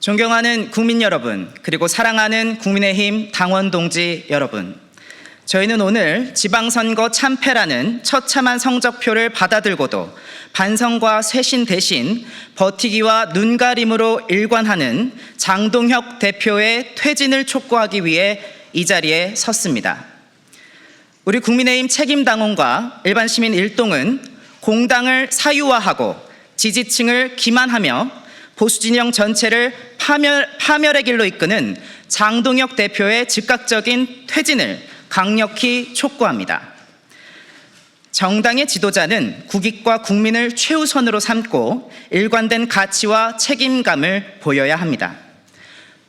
존경하는 국민 여러분, 그리고 사랑하는 국민의힘 당원 동지 여러분, 저희는 오늘 지방선거 참패라는 처참한 성적표를 받아들고도 반성과 쇄신 대신 버티기와 눈가림으로 일관하는 장동혁 대표의 퇴진을 촉구하기 위해 이 자리에 섰습니다. 우리 국민의힘 책임당원과 일반 시민 일동은 공당을 사유화하고 지지층을 기만하며 보수진영 전체를 파멸의 길로 이끄는 장동혁 대표의 즉각적인 퇴진을 강력히 촉구합니다. 정당의 지도자는 국익과 국민을 최우선으로 삼고 일관된 가치와 책임감을 보여야 합니다.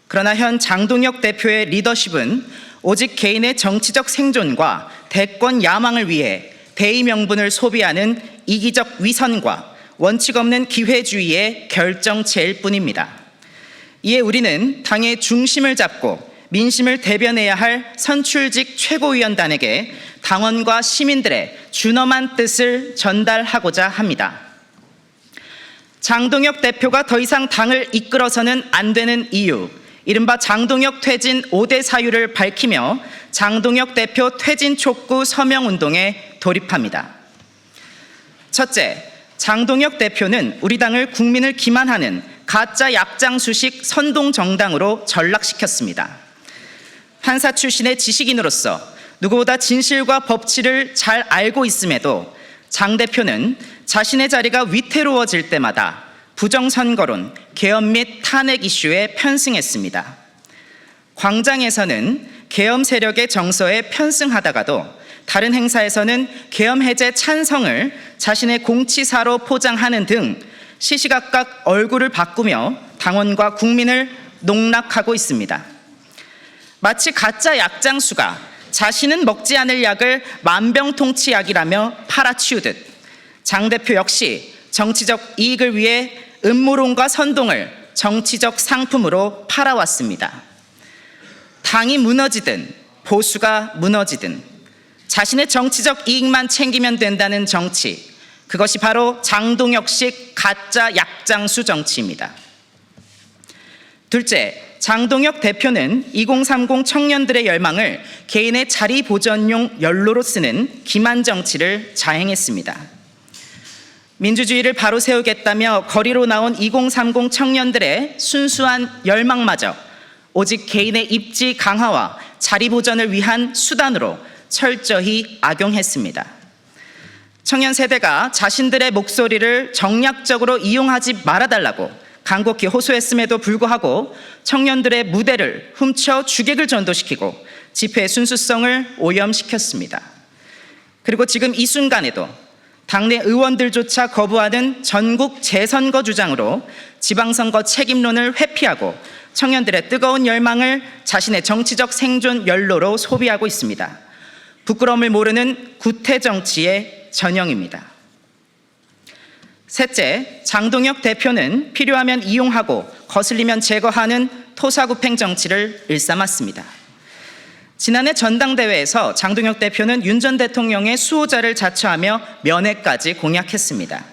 그러나 현 장동혁 대표의 리더십은 오직 개인의 정치적 생존과 대권 야망을 위해 대의 명분을 소비하는 이기적 위선과 원칙 없는 기회주의의 결정체일 뿐입니다. 이에 우리는 당의 중심을 잡고 민심을 대변해야 할 선출직 최고위원단에게 당원과 시민들의 준엄한 뜻을 전달하고자 합니다. 장동혁 대표가 더 이상 당을 이끌어서는 안 되는 이유, 이른바 장동혁 퇴진 5대 사유를 밝히며 장동혁 대표 퇴진 촉구 서명운동에 돌입합니다. 첫째, 장동혁 대표는 우리 당을 국민을 기만하는 가짜 약장수식 선동정당으로 전락시켰습니다. 판사 출신의 지식인으로서 누구보다 진실과 법치를 잘 알고 있음에도 장 대표는 자신의 자리가 위태로워질 때마다 부정선거론, 계엄 및 탄핵 이슈에 편승했습니다. 광장에서는 계엄 세력의 정서에 편승하다가도 다른 행사에서는 계엄 해제 찬성을 자신의 공치사로 포장하는 등 시시각각 얼굴을 바꾸며 당원과 국민을 농락하고 있습니다. 마치 가짜 약장수가 자신은 먹지 않을 약을 만병통치약이라며 팔아치우듯 장 대표 역시 정치적 이익을 위해 음모론과 선동을 정치적 상품으로 팔아왔습니다. 당이 무너지든 보수가 무너지든 자신의 정치적 이익만 챙기면 된다는 정치, 그것이 바로 장동혁식 가짜 약장수 정치입니다. 둘째, 장동혁 대표는 2030 청년들의 열망을 개인의 자리 보전용 연로로 쓰는 기만 정치를 자행했습니다. 민주주의를 바로 세우겠다며 거리로 나온 2030 청년들의 순수한 열망마저 오직 개인의 입지 강화와 자리 보전을 위한 수단으로 철저히 악용했습니다. 청년 세대가 자신들의 목소리를 정략적으로 이용하지 말아달라고 간곡히 호소했음에도 불구하고 청년들의 무대를 훔쳐 주객을 전도시키고 집회의 순수성을 오염시켰습니다. 그리고 지금 이 순간에도 당내 의원들조차 거부하는 전국 재선거 주장으로 지방선거 책임론을 회피하고 청년들의 뜨거운 열망을 자신의 정치적 생존 연로로 소비하고 있습니다. 부끄러움을 모르는 구태 정치의 전형입니다. 셋째, 장동혁 대표는 필요하면 이용하고 거슬리면 제거하는 토사구팽 정치를 일삼았습니다. 지난해 전당대회에서 장동혁 대표는 윤 전 대통령의 수호자를 자처하며 면회까지 공약했습니다.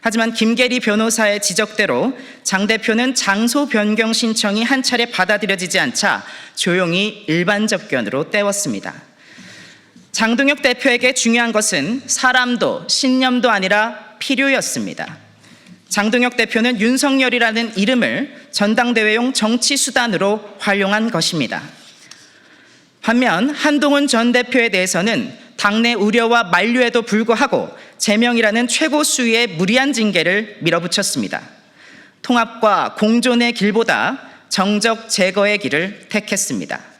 하지만 김계리 변호사의 지적대로 장 대표는 장소 변경 신청이 한 차례 받아들여지지 않자 조용히 일반 접견으로 때웠습니다. 장동혁 대표에게 중요한 것은 사람도 신념도 아니라 필요였습니다. 장동혁 대표는 윤석열이라는 이름을 전당대회용 정치 수단으로 활용한 것입니다. 반면 한동훈 전 대표에 대해서는 당내 우려와 만류에도 불구하고 제명이라는 최고 수위의 무리한 징계를 밀어붙였습니다. 통합과 공존의 길보다 정적 제거의 길을 택했습니다.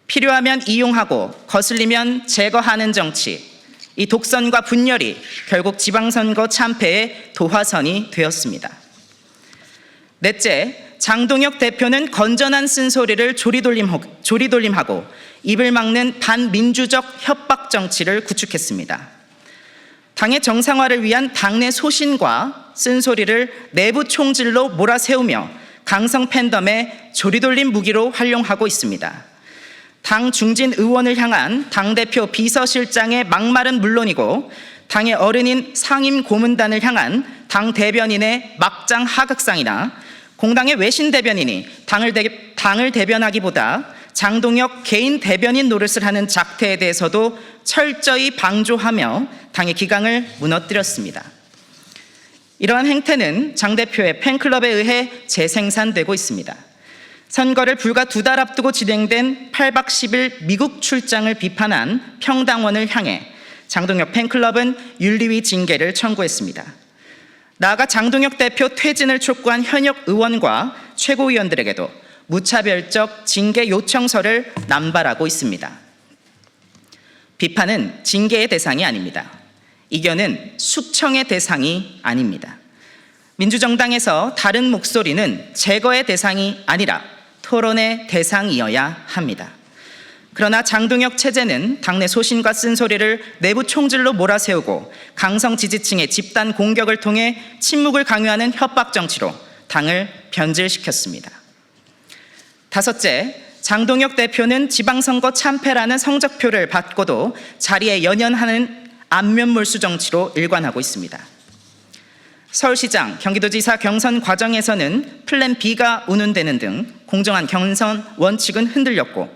필요하면 이용하고 거슬리면 제거하는 정치, 이 독선과 분열이 결국 지방선거 참패의 도화선이 되었습니다. 넷째, 장동혁 대표는 건전한 쓴소리를 조리돌림하고 입을 막는 반민주적 협박 정치를 구축했습니다. 당의 정상화를 위한 당내 소신과 쓴소리를 내부 총질로 몰아세우며 강성 팬덤의 조리돌림 무기로 활용하고 있습니다. 당 중진 의원을 향한 당대표 비서실장의 막말은 물론이고 당의 어른인 상임 고문단을 향한 당 대변인의 막장 하극상이나 공당의 외신 대변인이 당을 대변하기보다 장동혁 개인 대변인 노릇을 하는 작태에 대해서도 철저히 방조하며 당의 기강을 무너뜨렸습니다. 이러한 행태는 장 대표의 팬클럽에 의해 재생산되고 있습니다. 선거를 불과 2달 앞두고 진행된 8박 10일 미국 출장을 비판한 평당원을 향해 장동혁 팬클럽은 윤리위 징계를 청구했습니다. 나아가 장동혁 대표 퇴진을 촉구한 현역 의원과 최고위원들에게도 무차별적 징계 요청서를 남발하고 있습니다. 비판은 징계의 대상이 아닙니다. 이견은 숙청의 대상이 아닙니다. 민주정당에서 다른 목소리는 제거의 대상이 아니라 토론의 대상이어야 합니다. 그러나 장동혁 체제는 당내 소신과 쓴소리를 내부 총질로 몰아세우고 강성 지지층의 집단 공격을 통해 침묵을 강요하는 협박 정치로 당을 변질시켰습니다. 다섯째, 장동혁 대표는 지방선거 참패라는 성적표를 받고도 자리에 연연하는 안면몰수 정치로 일관하고 있습니다. 서울시장, 경기도지사 경선 과정에서는 플랜 B가 운운되는 등 공정한 경선 원칙은 흔들렸고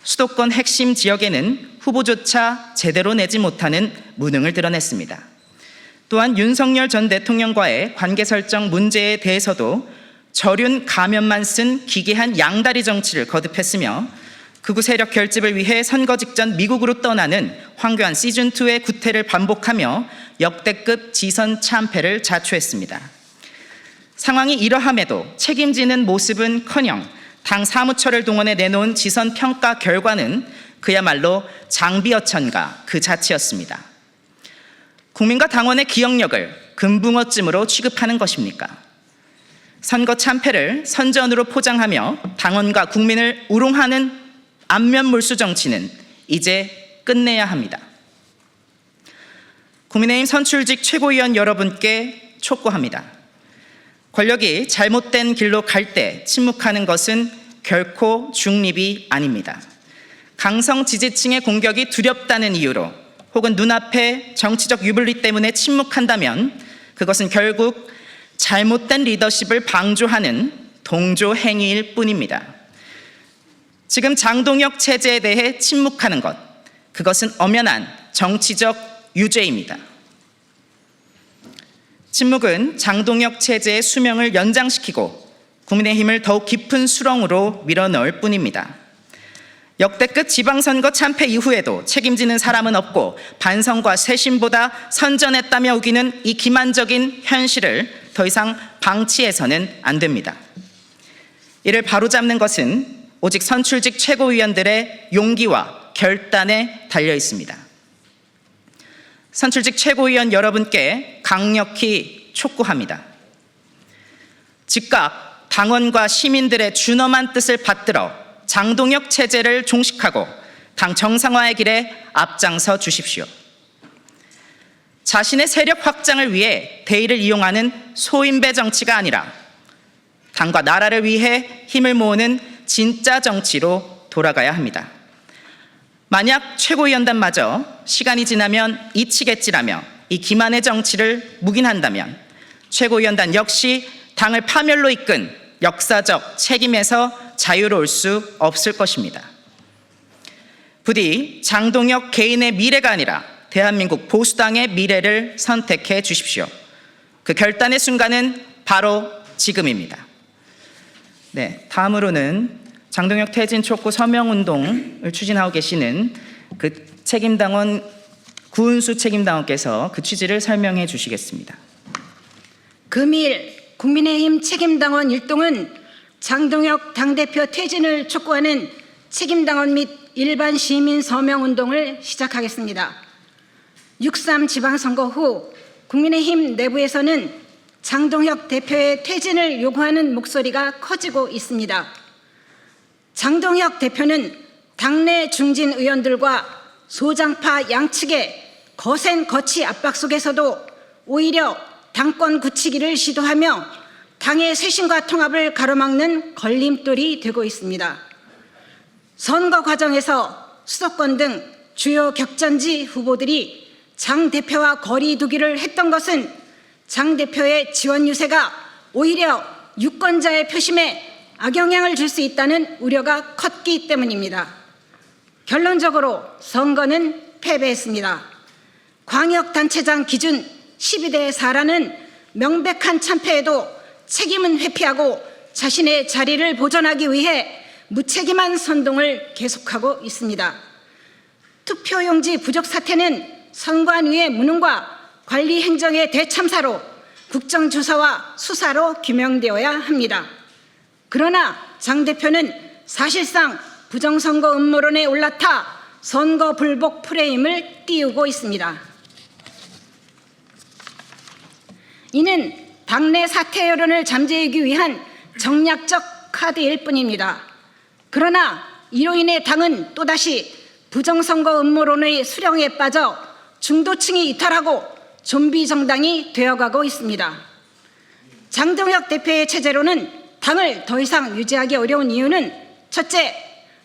수도권 핵심 지역에는 후보조차 제대로 내지 못하는 무능을 드러냈습니다. 또한 윤석열 전 대통령과의 관계 설정 문제에 대해서도 저륜 가면만 쓴 기괴한 양다리 정치를 거듭했으며 극우 세력 결집을 위해 선거 직전 미국으로 떠나는 황교안 시즌2의 구태를 반복하며 역대급 지선 참패를 자초했습니다. 상황이 이러함에도 책임지는 모습은커녕 당 사무처를 동원해 내놓은 지선 평가 결과는 그야말로 장비어천가 그 자체였습니다. 국민과 당원의 기억력을 금붕어쯤으로 취급하는 것입니까? 선거 참패를 선전으로 포장하며 당원과 국민을 우롱하는 안면몰수 정치는 이제 끝내야 합니다. 국민의힘 선출직 최고위원 여러분께 촉구합니다. 권력이 잘못된 길로 갈 때 침묵하는 것은 결코 중립이 아닙니다. 강성 지지층의 공격이 두렵다는 이유로 혹은 눈앞의 정치적 유불리 때문에 침묵한다면 그것은 결국 잘못된 리더십을 방조하는 동조 행위일 뿐입니다. 지금 장동혁 체제에 대해 침묵하는 것, 그것은 엄연한 정치적 유죄입니다. 침묵은 장동혁 체제의 수명을 연장시키고 국민의힘을 더욱 깊은 수렁으로 밀어넣을 뿐입니다. 역대급 지방선거 참패 이후에도 책임지는 사람은 없고 반성과 쇄신보다 선전했다며 우기는 이 기만적인 현실을 더 이상 방치해서는 안 됩니다. 이를 바로잡는 것은 오직 선출직 최고위원들의 용기와 결단에 달려 있습니다. 선출직 최고위원 여러분께 강력히 촉구합니다. 즉각 당원과 시민들의 준엄한 뜻을 받들어 장동혁 체제를 종식하고 당 정상화의 길에 앞장서 주십시오. 자신의 세력 확장을 위해 대의를 이용하는 소인배 정치가 아니라 당과 나라를 위해 힘을 모으는 진짜 정치로 돌아가야 합니다. 만약 최고위원단마저 시간이 지나면 잊히겠지라며 이 기만의 정치를 묵인한다면 최고위원단 역시 당을 파멸로 이끈 역사적 책임에서 자유로울 수 없을 것입니다. 부디 장동혁 개인의 미래가 아니라 대한민국 보수당의 미래를 선택해 주십시오. 그 결단의 순간은 바로 지금입니다. 네, 다음으로는 장동혁 퇴진 촉구 서명운동을 추진하고 계시는 그 책임당원 구은수 책임당원께서 그 취지를 설명해 주시겠습니다. 금일 국민의힘 책임당원 일동은 장동혁 당대표 퇴진을 촉구하는 책임당원 및 일반 시민 서명운동을 시작하겠습니다. 6.3 지방선거 후 국민의힘 내부에서는 장동혁 대표의 퇴진을 요구하는 목소리가 커지고 있습니다. 장동혁 대표는 당내 중진 의원들과 소장파 양측의 거센 거취 압박 속에서도 오히려 당권 굳히기를 시도하며 당의 쇄신과 통합을 가로막는 걸림돌이 되고 있습니다. 선거 과정에서 수도권 등 주요 격전지 후보들이 장 대표와 거리 두기를 했던 것은 장 대표의 지원 유세가 오히려 유권자의 표심에 악영향을 줄 수 있다는 우려가 컸기 때문입니다. 결론적으로 선거는 패배했습니다. 광역단체장 기준 12대 4라는 명백한 참패에도 책임은 회피하고 자신의 자리를 보존하기 위해 무책임한 선동을 계속하고 있습니다. 투표용지 부족 사태는 선관위의 무능과 관리 행정의 대참사로 국정조사와 수사로 규명되어야 합니다. 그러나 장 대표는 사실상 부정선거 음모론에 올라타 선거 불복 프레임을 띄우고 있습니다. 이는 당내 사퇴 여론을 잠재우기 위한 정략적 카드일 뿐입니다. 그러나 이로 인해 당은 또다시 부정선거 음모론의 수령에 빠져 중도층이 이탈하고 좀비 정당이 되어가고 있습니다. 장동혁 대표의 체제로는 당을 더 이상 유지하기 어려운 이유는 첫째,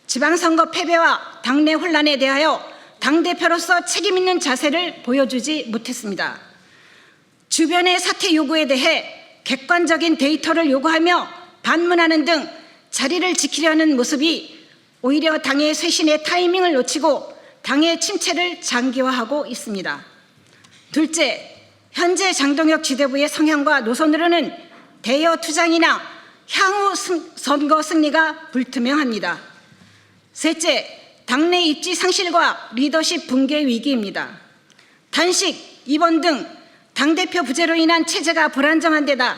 지방선거 패배와 당내 혼란에 대하여 당대표로서 책임있는 자세를 보여주지 못했습니다. 주변의 사퇴 요구에 대해 객관적인 데이터를 요구하며 반문하는 등 자리를 지키려는 모습이 오히려 당의 쇄신의 타이밍을 놓치고 당의 침체를 장기화하고 있습니다. 둘째, 현재 장동혁 지도부의 성향과 노선으로는 대여 투쟁이나 향후 선거 승리가 불투명합니다. 셋째, 당내 입지 상실과 리더십 붕괴 위기입니다. 단식, 입원 등 당대표 부재로 인한 체제가 불안정한 데다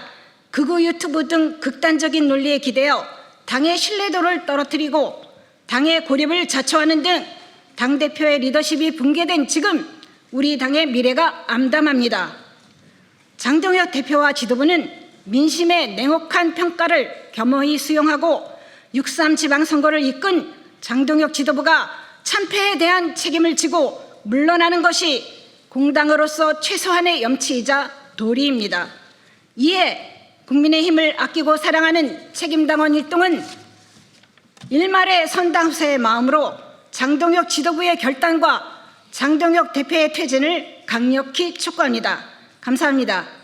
극우 유튜브 등 극단적인 논리에 기대어 당의 신뢰도를 떨어뜨리고 당의 고립을 자초하는 등 당대표의 리더십이 붕괴된 지금 우리 당의 미래가 암담합니다. 장동혁 대표와 지도부는 민심의 냉혹한 평가를 겸허히 수용하고 6.3 지방선거를 이끈 장동혁 지도부가 참패에 대한 책임을 지고 물러나는 것이 공당으로서 최소한의 염치이자 도리입니다. 이에 국민의힘을 아끼고 사랑하는 책임당원 일동은 일말의 선당후사의 마음으로 장동혁 지도부의 결단과 장동혁 대표의 퇴진을 강력히 촉구합니다. 감사합니다.